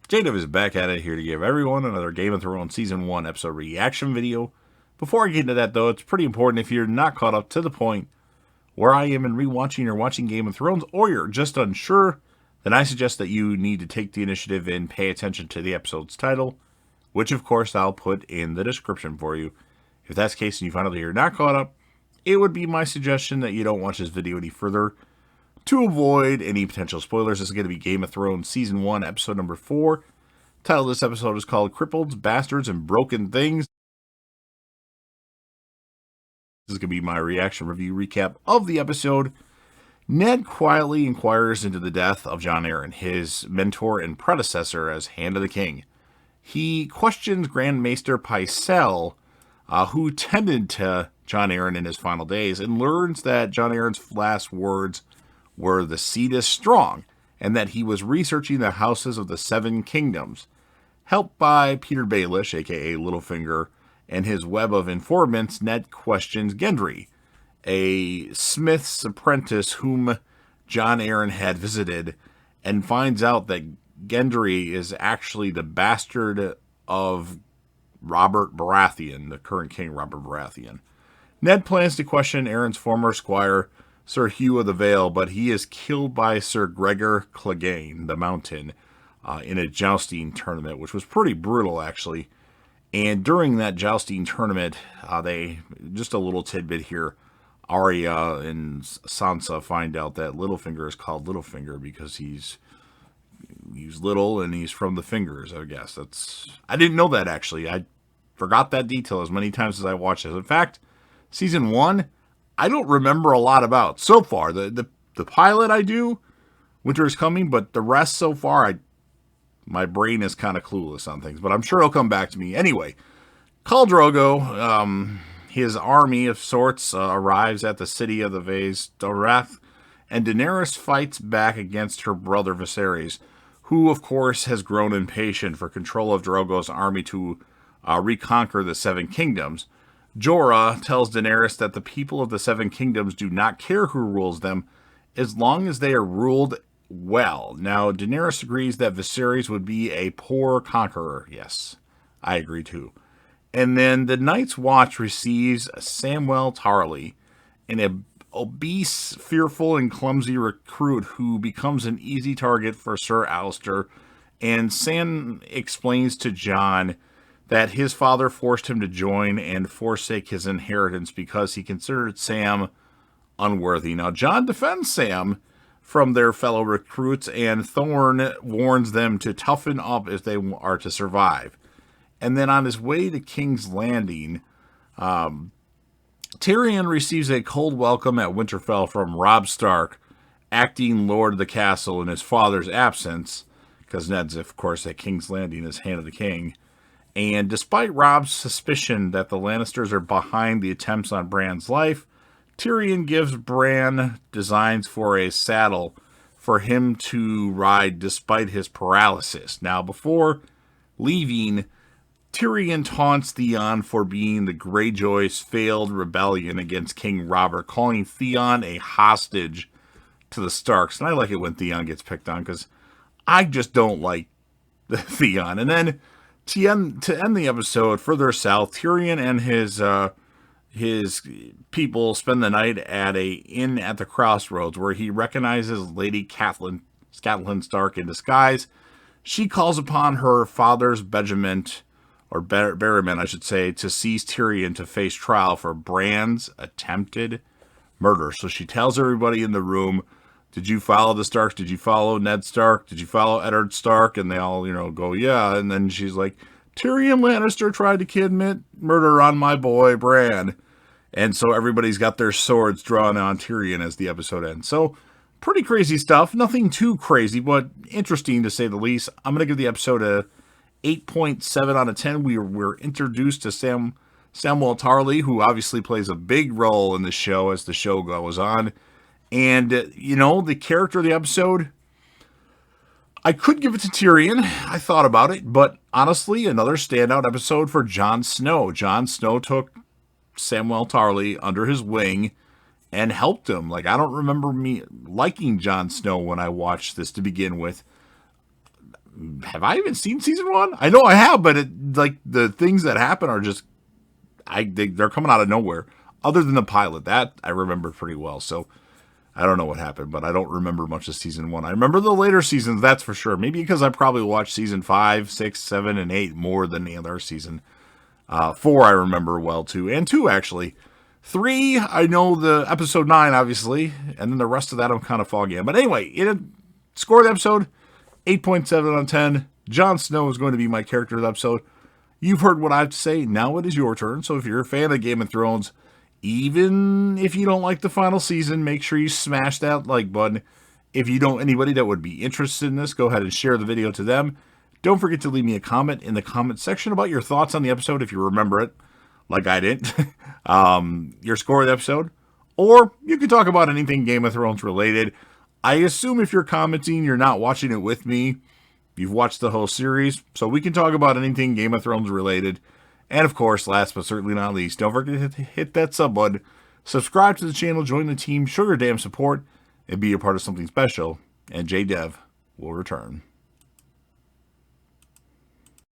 Jada is back at it here to give everyone another Game of Thrones Season 1 episode reaction video. Before I get into that though, it's pretty important if you're not caught up to the point where I am in rewatching or watching Game of Thrones, or you're just unsure, then I suggest that you need to take the initiative and pay attention to the episode's title, which of course I'll put in the description for you. If that's the case and you find out that you're not caught up, it would be my suggestion that you don't watch this video any further to avoid any potential spoilers. This is going to be Game of Thrones Season 1, Episode number 4. The title of this episode is called Cripples, Bastards, and Broken Things. This is going to be my reaction review recap of the episode. Ned quietly inquires into the death of Jon Arryn, his mentor and predecessor as Hand of the King. He questions Grand Maester Pycelle, who tended to Jon Arryn in his final days, and learns that Jon Arryn's last words were "the seed is strong," and that he was researching the houses of the Seven Kingdoms. Helped by Peter Baelish, aka Littlefinger, and his web of informants, Ned questions Gendry, a smith's apprentice whom Jon Arryn had visited, and finds out that Gendry is actually the bastard of Robert Baratheon, the current king Robert Baratheon. Ned plans to question Arryn's former squire, Sir Hugh of the Vale, but he is killed by Sir Gregor Clegane, the Mountain, in a jousting tournament, which was pretty brutal, actually. And during that jousting tournament, just a little tidbit here, Arya and Sansa find out that Littlefinger is called Littlefinger because he's little and he's from the fingers, I guess. I didn't know that, actually. I forgot that detail as many times as I watched this. In fact, Season 1, I don't remember a lot about so far. The pilot I do, Winter is Coming, but the rest so far, my brain is kind of clueless on things, but I'm sure it'll come back to me. Anyway, Khal Drogo, his army of sorts, arrives at the city of the Vase Dorath, and Daenerys fights back against her brother Viserys, who of course has grown impatient for control of Drogo's army to reconquer the Seven Kingdoms. Jorah tells Daenerys that the people of the Seven Kingdoms do not care who rules them, as long as they are ruled well. Now, Daenerys agrees that Viserys would be a poor conqueror. Yes, I agree too. And then the Night's Watch receives Samwell Tarly, an obese, fearful, and clumsy recruit who becomes an easy target for Sir Alliser. And Sam explains to Jon that his father forced him to join and forsake his inheritance because he considered Sam unworthy. Now, Jon defends Sam from their fellow recruits, and Thorne warns them to toughen up if they are to survive. And then on his way to King's Landing, Tyrion receives a cold welcome at Winterfell from Robb Stark, acting lord of the castle in his father's absence, because Ned's, of course, at King's Landing as Hand of the King. And despite Robb's suspicion that the Lannisters are behind the attempts on Bran's life, Tyrion gives Bran designs for a saddle for him to ride despite his paralysis. Now, before leaving, Tyrion taunts Theon for being the Greyjoys' failed rebellion against King Robert, calling Theon a hostage to the Starks. And I like it when Theon gets picked on because I just don't like Theon. And then to end the episode, further south, Tyrion and his people spend the night at a inn at the crossroads where he recognizes Lady Catelyn Stark in disguise. She calls upon her father's Barrowman, I should say, to seize Tyrion to face trial for Bran's attempted murder. So she tells everybody in the room, "Did you follow the Starks? Did you follow Ned Stark? Did you follow Eddard Stark?" And they all, go, "Yeah." And then she's like, "Tyrion Lannister tried to commit murder on my boy Bran." And so everybody's got their swords drawn on Tyrion as the episode ends. So pretty crazy stuff. Nothing too crazy, but interesting to say the least. I'm going to give the episode a 8.7 out of 10. We're introduced to Samwell Tarly, who obviously plays a big role in the show as the show goes on. And, the character of the episode, I could give it to Tyrion. I thought about it, but honestly, another standout episode for Jon Snow. Jon Snow took Samwell Tarly under his wing and helped him. I don't remember me liking Jon Snow when I watched this to begin with. have I even seen season 1? I know I have, but the things that happen are just they're coming out of nowhere. Other than the pilot, that I remember pretty well. So I don't know what happened, but I don't remember much of season 1. I remember the later seasons, that's for sure. Maybe because I probably watched season 5, 6, 7, and 8 more than the other season. 4 I remember well too, and 2 actually. 3 I know the episode 9 obviously, and then the rest of that I'm kind of foggy on. But anyway, score of the episode 8.7 out of 10. Jon Snow is going to be my character of the episode. You've heard what I have to say. Now it is your turn. So if you're a fan of Game of Thrones, even if you don't like the final season, make sure you smash that like button. If you know anybody that would be interested in this, go ahead and share the video to them. Don't forget to leave me a comment in the comment section about your thoughts on the episode if you remember it, like I didn't. Your score of the episode. Or you can talk about anything Game of Thrones related. I assume if you're commenting, you're not watching it with me. You've watched the whole series, so we can talk about anything Game of Thrones related. And of course, last but certainly not least, don't forget to hit that sub button, subscribe to the channel, join the team, show your damn support, and be a part of something special. And JDev will return.